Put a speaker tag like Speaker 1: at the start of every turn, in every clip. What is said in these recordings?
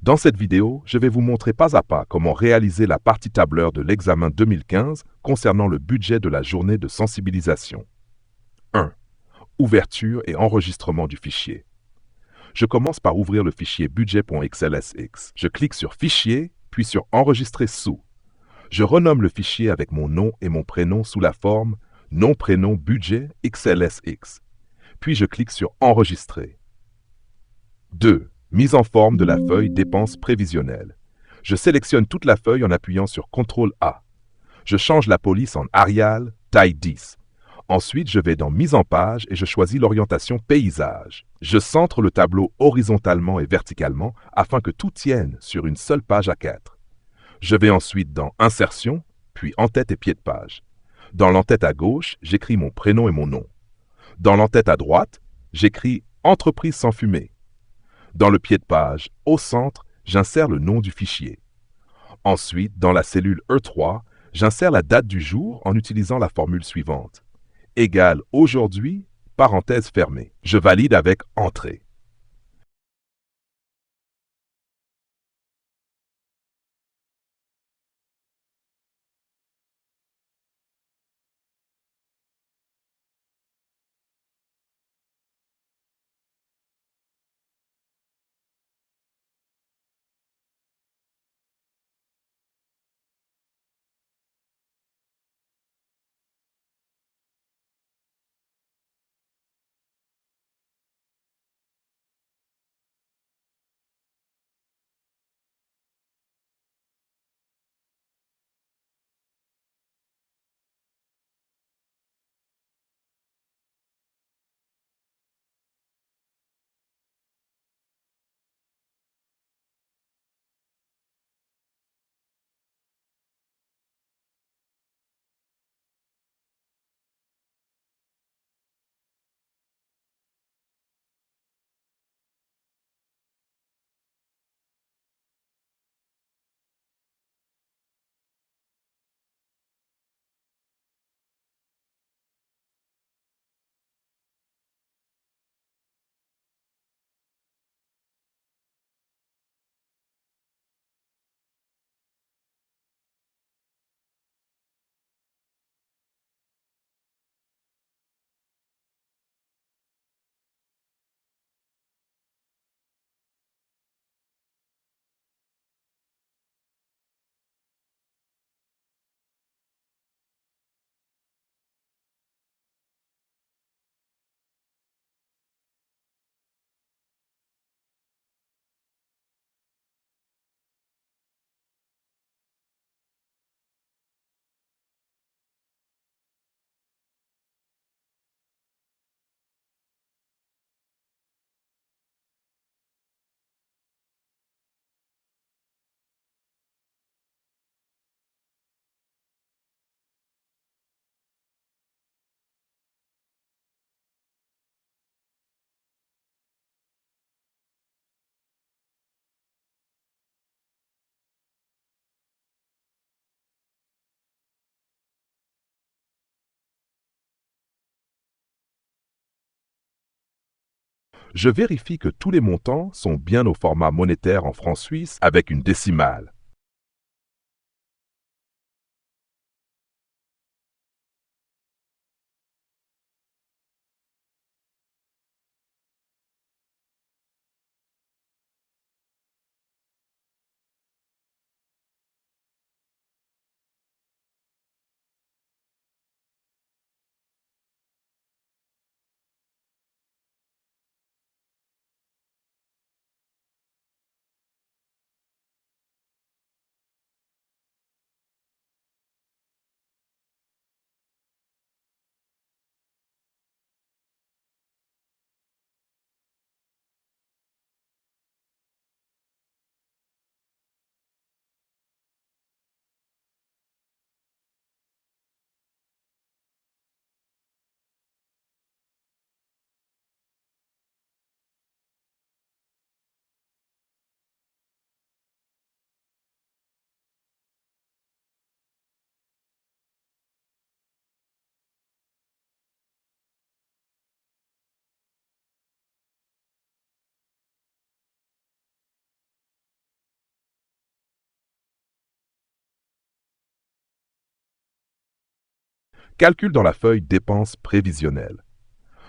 Speaker 1: Dans cette vidéo, je vais vous montrer pas à pas comment réaliser la partie tableur de l'examen 2015 concernant le budget de la journée de sensibilisation. 1. Ouverture et enregistrement du fichier. Je commence par ouvrir le fichier budget.xlsx. Je clique sur Fichier, puis sur Enregistrer sous. Je renomme le fichier avec mon nom et mon prénom sous la forme nom-prénom budget XLSX. Puis je clique sur Enregistrer. 2. Mise en forme de la feuille dépenses prévisionnelles. Je sélectionne toute la feuille en appuyant sur CTRL-A. Je change la police en Arial, taille 10. Ensuite, je vais dans Mise en page et je choisis l'orientation paysage. Je centre le tableau horizontalement et verticalement afin que tout tienne sur une seule page A4. Je vais ensuite dans Insertion, puis En-tête et pied de page. Dans l'en-tête à gauche, j'écris mon prénom et mon nom. Dans l'en-tête à droite, j'écris Entreprise sans fumée. Dans le pied de page, au centre, j'insère le nom du fichier. Ensuite, dans la cellule E3, j'insère la date du jour en utilisant la formule suivante. Égale aujourd'hui, parenthèse fermée. Je valide avec Entrée. Je vérifie que tous les montants sont bien au format monétaire en francs suisses avec une décimale. calcule dans la feuille dépenses prévisionnelles.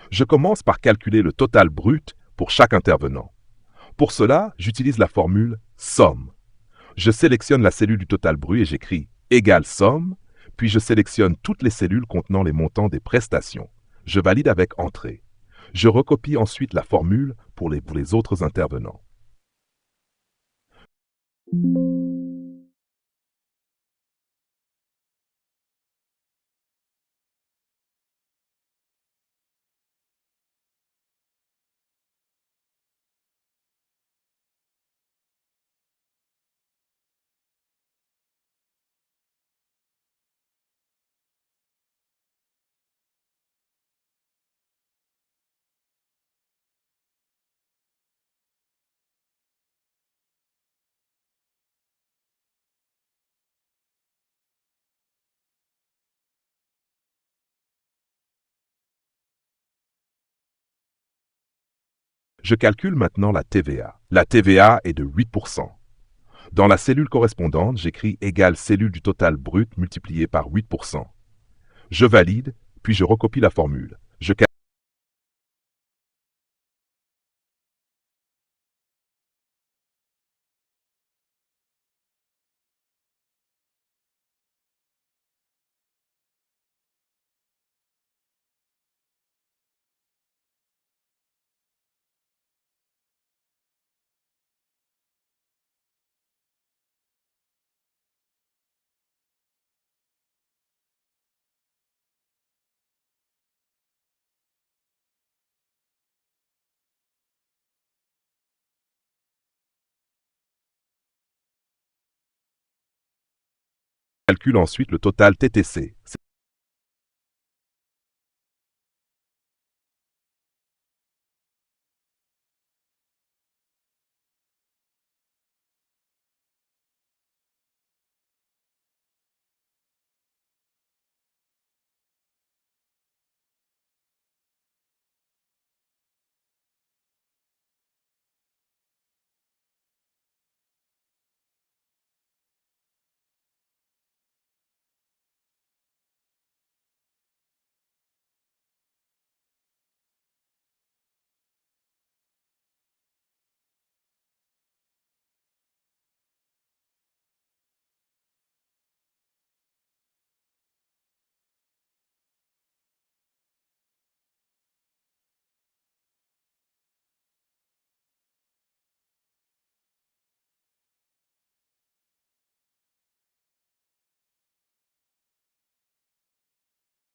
Speaker 1: Je commence par calculer le total brut pour chaque intervenant. Pour cela, j'utilise la formule somme. Je sélectionne la cellule du total brut et j'écris égale somme, puis je sélectionne toutes les cellules contenant les montants des prestations. Je valide avec entrée. Je recopie ensuite la formule pour les autres intervenants. Je calcule maintenant la TVA. La TVA est de 8%. Dans la cellule correspondante, j'écris égale cellule du total brut multiplié par 8%. Je valide, puis je recopie la formule. Je calcule ensuite le total TTC.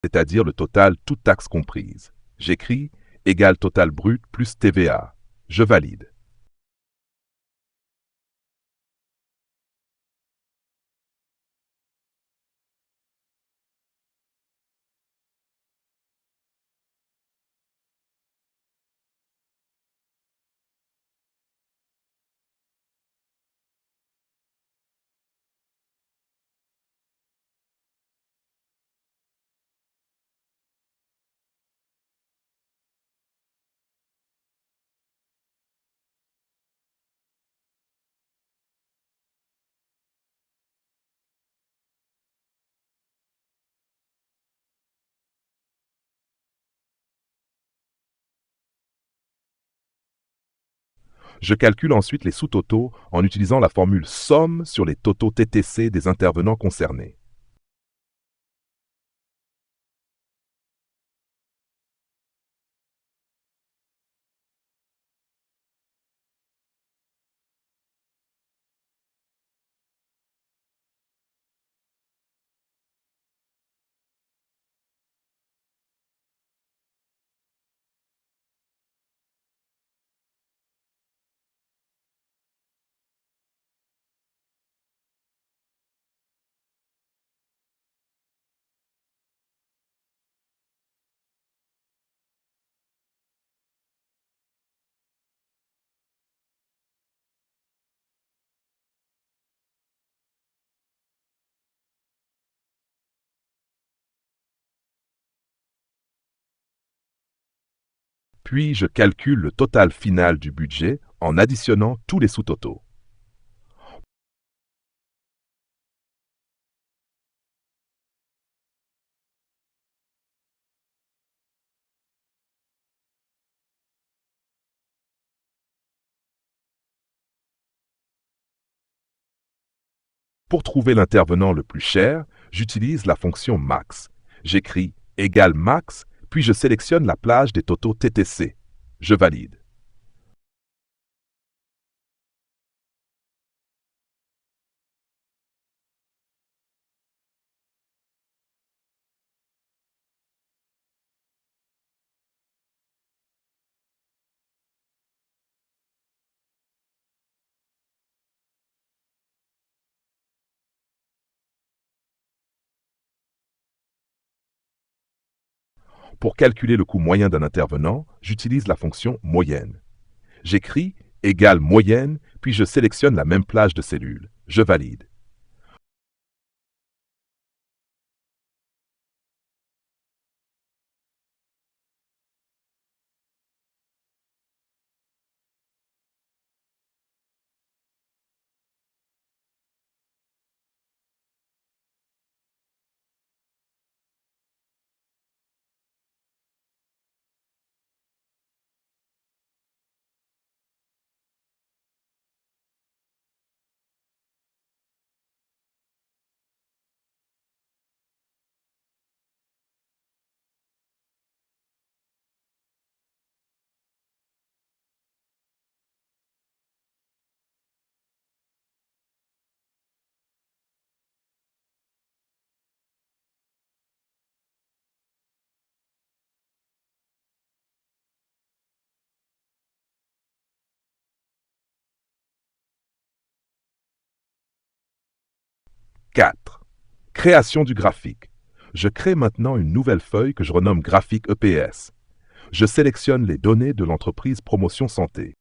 Speaker 1: C'est-à-dire le total toutes taxes comprises. J'écris égale total brut plus TVA. Je valide. Je calcule ensuite les sous-totaux en utilisant la formule somme sur les totaux TTC des intervenants concernés. Puis je calcule le total final du budget en additionnant tous les sous-totaux. Pour trouver l'intervenant le plus cher, j'utilise la fonction max. J'écris égale max, puis je sélectionne la plage des totaux TTC. Je valide. Pour calculer le coût moyen d'un intervenant, j'utilise la fonction moyenne. J'écris égale moyenne, puis je sélectionne la même plage de cellules. Je valide. Quatre. Création du graphique. Je crée maintenant une nouvelle feuille que je renomme graphique EPS. Je sélectionne les données de l'entreprise Promotion Santé.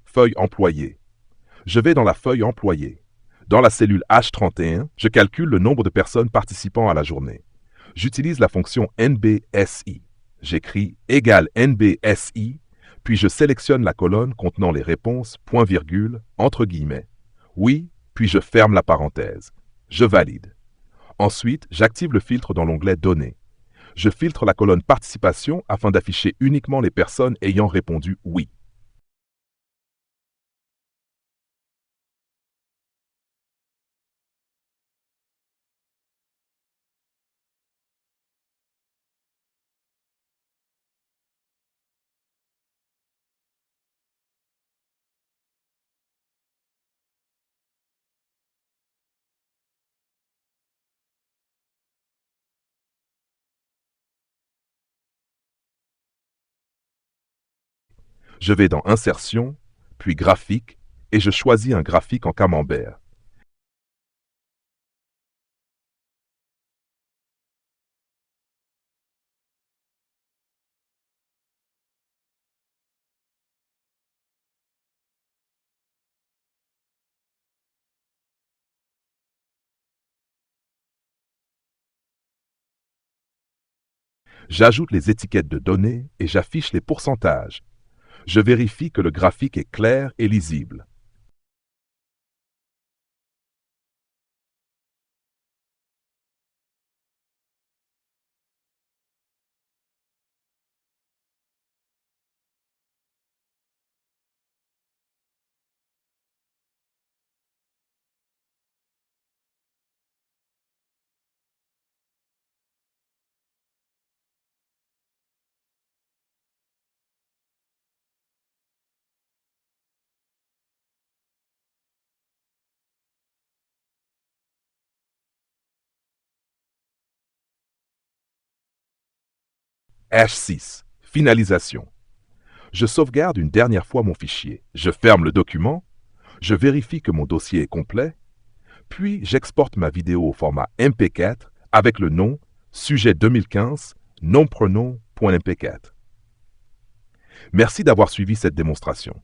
Speaker 1: Feuille employée. Je vais dans la feuille employée. Dans la cellule H31, je calcule le nombre de personnes participant à la journée. J'utilise la fonction NBSI. J'écris égale NBSI, puis je sélectionne la colonne contenant les réponses point virgule entre guillemets. Oui, puis je ferme la parenthèse. Je valide. Ensuite, j'active le filtre dans l'onglet Données. Je filtre la colonne Participation afin d'afficher uniquement les personnes ayant répondu oui. Je vais dans Insertion, puis Graphique, et je choisis un graphique en camembert. J'ajoute les étiquettes de données et j'affiche les pourcentages. Je vérifie que le graphique est clair et lisible. H6. Finalisation. Je sauvegarde une dernière fois mon fichier. Je ferme le document. Je vérifie que mon dossier est complet. Puis j'exporte ma vidéo au format MP4 avec le nom Sujet 2015 nom-pronom.mp4. Merci d'avoir suivi cette démonstration.